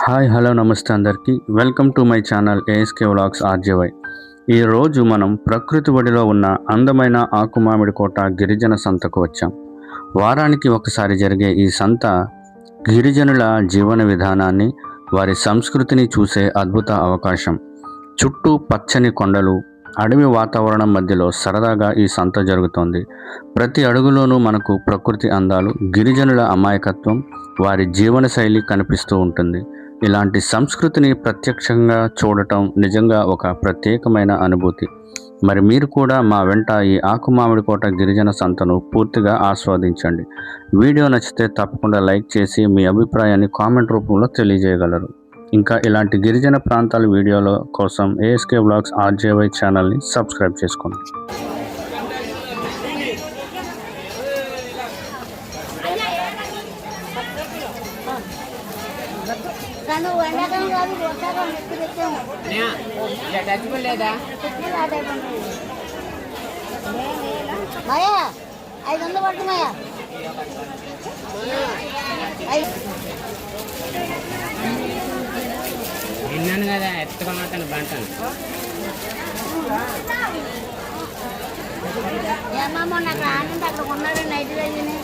Hi hello నమస్తే అందరికీ welcome to my channel ASK vlogs RJY. ఈరోజు మనం ప్రకృతి ఒడిలో ఉన్న అందమైన ఆకుమామిడికోట గిరిజన సంతకు వచ్చాం. వారానికి ఒకసారి జరిగే ఈ సంత గిరిజనుల జీవన విధానాన్ని, వారి సంస్కృతిని చూసే అద్భుత అవకాశం. చుట్టూ పచ్చని కొండలు, అడవి వాతావరణం మధ్యలో సరదాగా ఈ సంత జరుగుతోంది. ప్రతి అడుగులోనూ మనకు ప్రకృతి అందాలు, గిరిజనుల అమాయకత్వం, వారి జీవనశైలి కనిపిస్తూ ఉంటుంది. ఇలాంటి సంస్కృతిని ప్రత్యక్షంగా చూడటం నిజంగా ఒక ప్రత్యేకమైన అనుభూతి. మరి మీరు కూడా మా వెంట ఈ ఆకుమామిడికోట గిరిజన సంతను పూర్తిగా ఆస్వాదించండి. వీడియో నచ్చితే తప్పకుండా లైక్ చేసి మీ అభిప్రాయాన్ని కామెంట్ రూపంలో తెలియజేయగలరు. ఇంకా ఇలాంటి గిరిజన ప్రాంతాల వీడియోల కోసం ఏఎస్కే వ్లాగ్స్ ఆర్జేవై ఛానల్ని సబ్స్క్రైబ్ చేసుకోండి. మాయా 500 పడుతుంది మాయా. విన్నాను కదా ఎత్తుకోమాటాను బంటాను.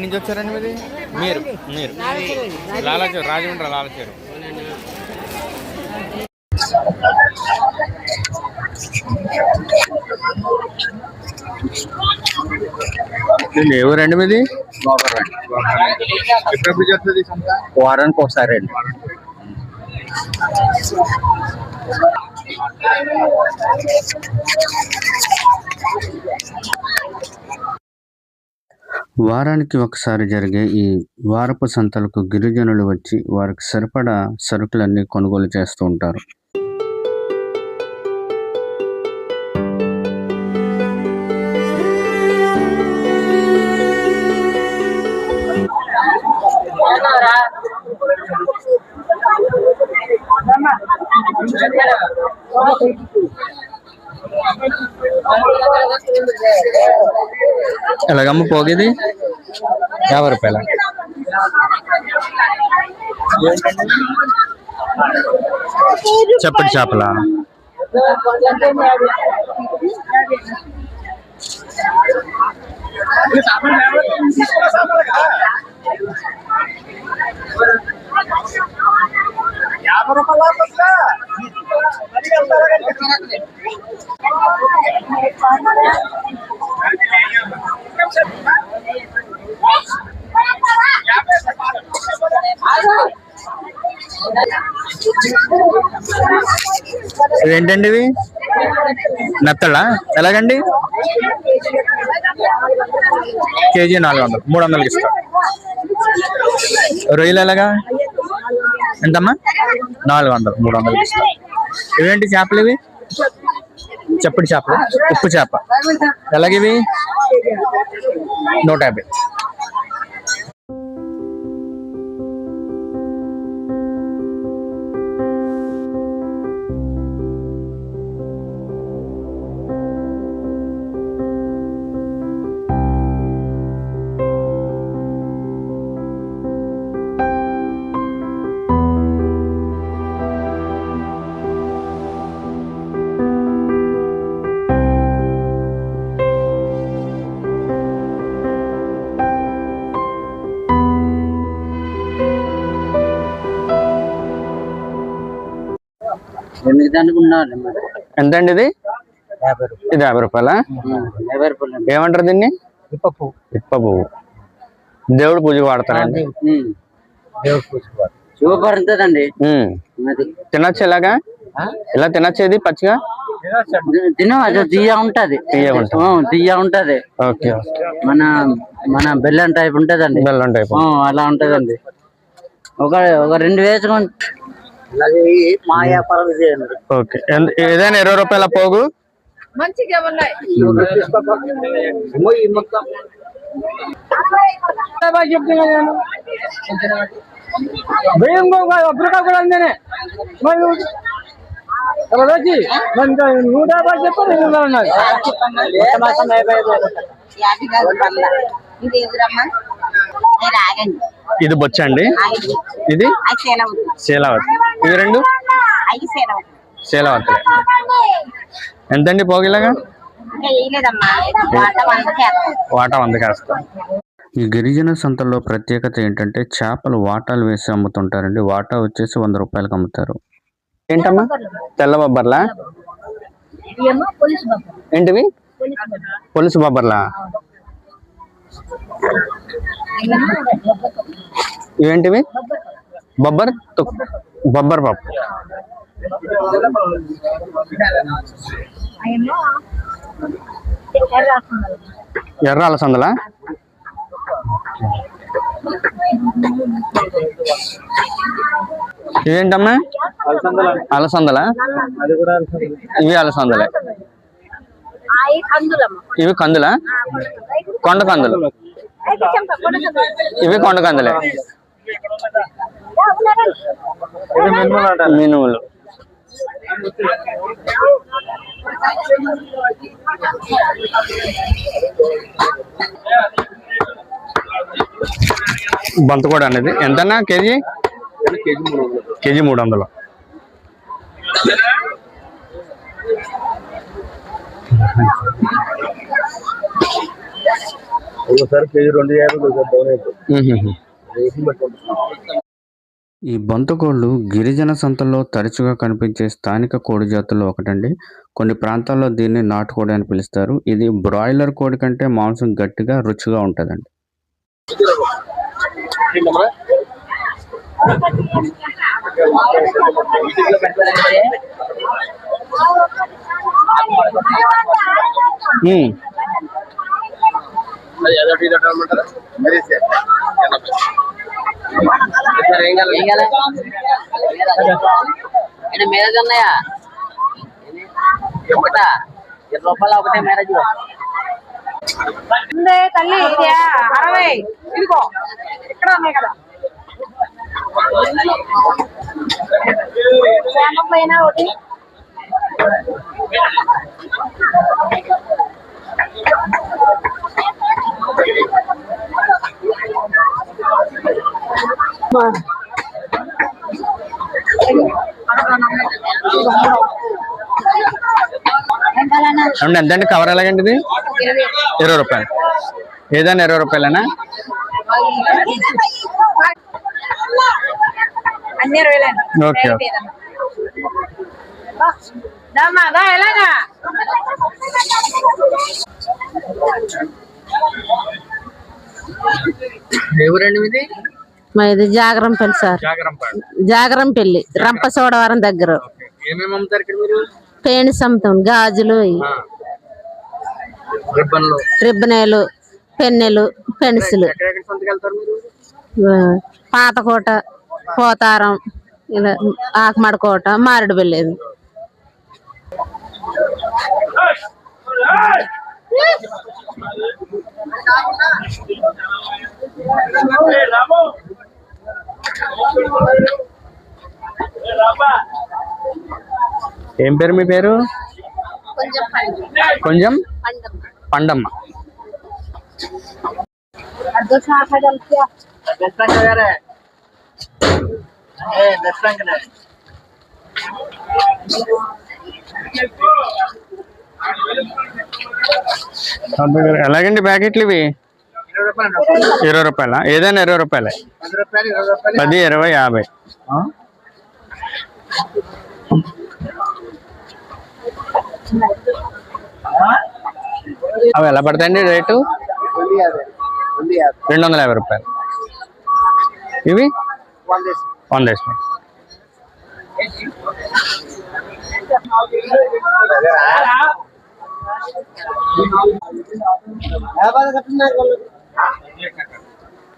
నుంచి వచ్చారండి మీది? మీరు లాలచేరు, రాజమండ్రి లాలచేరు. ఎవరండి మీది? ఎప్పుడు చేస్తుంది? వారానికి ఒకసారి అండి. వారానికి ఒకసారి జరిగే ఈ వారపు సంతలకు గిరిజనులు వచ్చి వారికి సరిపడా సరుకులన్నీ కొనుగోలు చేస్తూ ఉంటారు. ఎలాగమ్మ పోగేది? 50 రూపాయల. చెప్పండి చేపలా? ఇవేంటండి ఇవి? నెత్తళ్ళ ఎలాగండి? కేజీ 400, 300కి ఇస్తా. రొయ్యలు ఎలాగా? ఎంతమ్మా? 400, 300కి ఇస్తా. ఇవేంటి చేపలు ఇవి? చప్పటి చేపలు, ఉప్పు చేప ఎలాగివి? 150. ఎంతండి ఇది? 50 రూపాయలు. ఇది 50 రూపాయల. 50 రూపాయలు. ఏమంటారు దీన్ని? ఇప్ప పువ్వు. దేవుడు పూజకు వాడతారండి. దేవుడు పూసుకోవాలి. సూపర్ ఉంటుందండి. తినొచ్చు ఇలాగా? ఇలా తినొచ్చేది పచ్చిగా? తినవచ్చు. తీయ ఉంటది. తీయ ఉంటది. ఓకే. మన బెల్లం టైప్ ఉంటదండి. బెల్లం టైప్ అలా ఉంటదండి. ఒక 2 వేసుకొని మా వ్యాపారం చేయండి. ఓకే. ఏదైనా 20 రూపాయల పోగు? మంచిగా ఉన్నాయి. ఇది బొచ్చండి. ఇది శీలావతి. ఇవి రెండు శీలవత్తలే. ఎంతండి పోగిలాగా? వాటా 100 వేస్తాం. ఈ గిరిజన సంతల్లో ప్రత్యేకత ఏంటంటే చేపలు వాటాలు వేసి అమ్ముతుంటారండి. వాటా వచ్చేసి 100 రూపాయలకి అమ్ముతారు. ఏంటమ్మా తెల్ల బొబ్బర్లా? ఏంటివి? పులుసు బొబ్బర్లా? ఇవేంటివి? బొబ్బర్ బొబ్బర్ పప్పు. ఎర్ర అలసందలా? ఇవేంటమ్మా? అలసందలా? ఇవి అలసందలే. ఇవి కందులా? కొండ కందులు. ఇవి కొండ కందులే. మినుములు. బంతకోడ అనేది ఎంతన్నా కేజీ? కేజీ 300. ఈ బొంతకోళ్ళు గిరిజన సంతల్లో తరచుగా కనిపించే స్థానిక కోడి జాతుల్లో ఒకటండి. కొన్ని ప్రాంతాల్లో దీన్ని నాటుకోడి అని పిలుస్తారు. ఇది బ్రాయిలర్ కోడి కంటే మాంసం గట్టిగా రుచిగా ఉంటుందండి. మ్యారేజ్ ఉన్నాయా? 20 రూపాయలు ఒకటే మ్యారేజ్. తల్లి 60. ఇదిగో ఇక్కడ ఉన్నాయి కదా. పైన ఒకటి ఎంతండి కవర్ ఎలాగండి ఇది? 20 రూపాయలు. ఏదైనా 20 రూపాయలేనా? అన్ని 20. ఓకే. ఎలాగా ఎవరండి ఇది? ఇది జాగరంపల్లి సార్. జాగరంపల్లి రంపచోడవరం దగ్గర. ఏమేమి అమ్ముతారు ఇక్కడ మీరు? పేణి అమ్ముతాం. గాజులు, రిబ్బనేలు, పెన్నెలు, పెన్సిల్. పాతకోట, పోతారం, ఇలా ఆకుమడకోట, మారేడు వెళ్ళేది. ఏం పేరు మీ పేరు? కొంచెం పండమ్మ. ఎలాగండి ప్యాకెట్లు ఇవి? 20 రూపాయలా? ఏదైనా 20 రూపాయలే. 10, 20, 50. అవి ఎలా పడతాయండి రేటు? 250 రూపాయలు. ఇవి 100 వేసినాయి.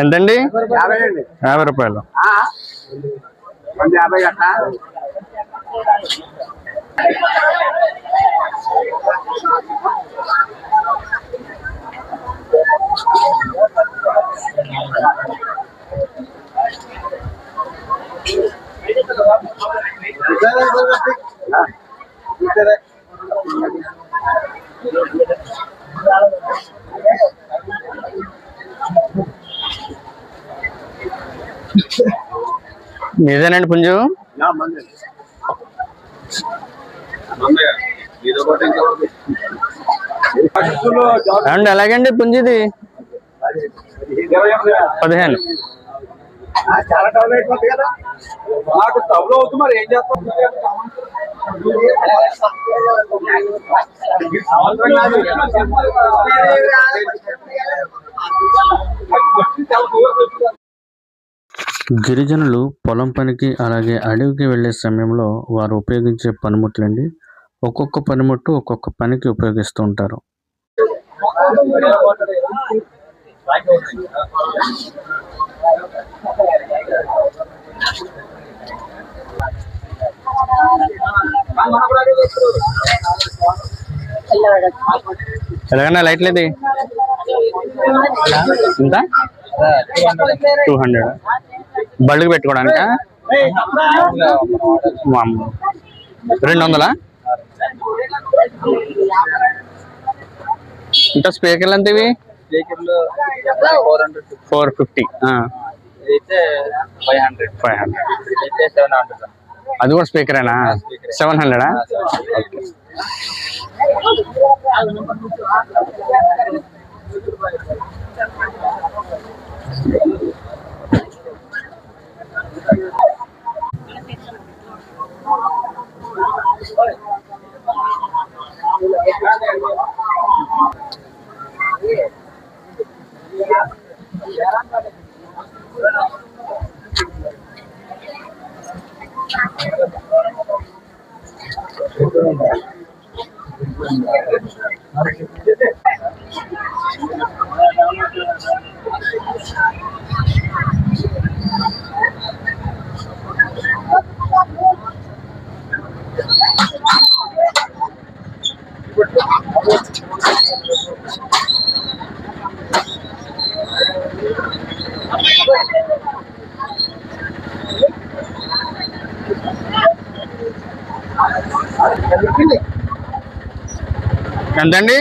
ఎంతండి? 50 రూపాయలు. మీదేనండి పుంజు? అండి ఎలాగండి పుంజిది 15. చాలా డౌన్ అయిపోతుంది కదా నాకు డబ్బులు అవుతుంది మరి ఏం చేస్తాం గిరిజనులు పొలం పనికి అలాగే అడవికి వెళ్ళే సమయంలో వారు ఉపయోగించే పనిముట్లండి. ఒక్కొక్క పనిముట్టు ఒక్కొక్క పనికి ఉపయోగిస్తూ ఉంటారు. ఎలాగన్నా లైట్లు ఇది ఎంత 200 బళ్ళకి పెట్టుకోవడానిక 200 ఇంకా స్పీకర్లు ఎంత ఇవి 450 500 అది కూడా స్పీకరేనా 700 ఎంతండి?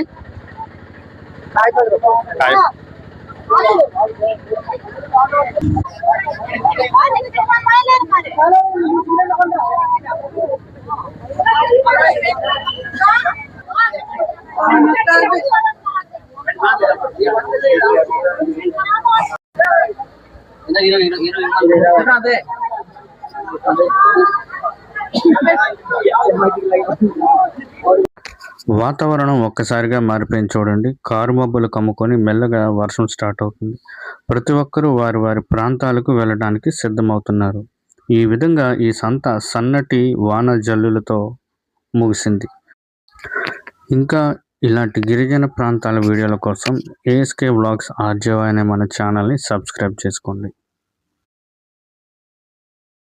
వాతావరణం ఒక్కసారిగా మారిపోయింది చూడండి. కారు మబ్బులు కమ్ముకొని మెల్లగా వర్షం స్టార్ట్ అవుతుంది. ప్రతి ఒక్కరూ వారి వారి ప్రాంతాలకు వెళ్ళడానికి సిద్ధమవుతున్నారు. ఈ విధంగా ఈ సంత సన్నటి వాన జల్లులతో ముగిసింది. ఇంకా ఇలాంటి గిరిజన ప్రాంతాల వీడియోల కోసం ఏఎస్కే వ్లాగ్స్ ఆర్జేవై అనే మన ఛానల్ని సబ్స్క్రైబ్ చేసుకోండి.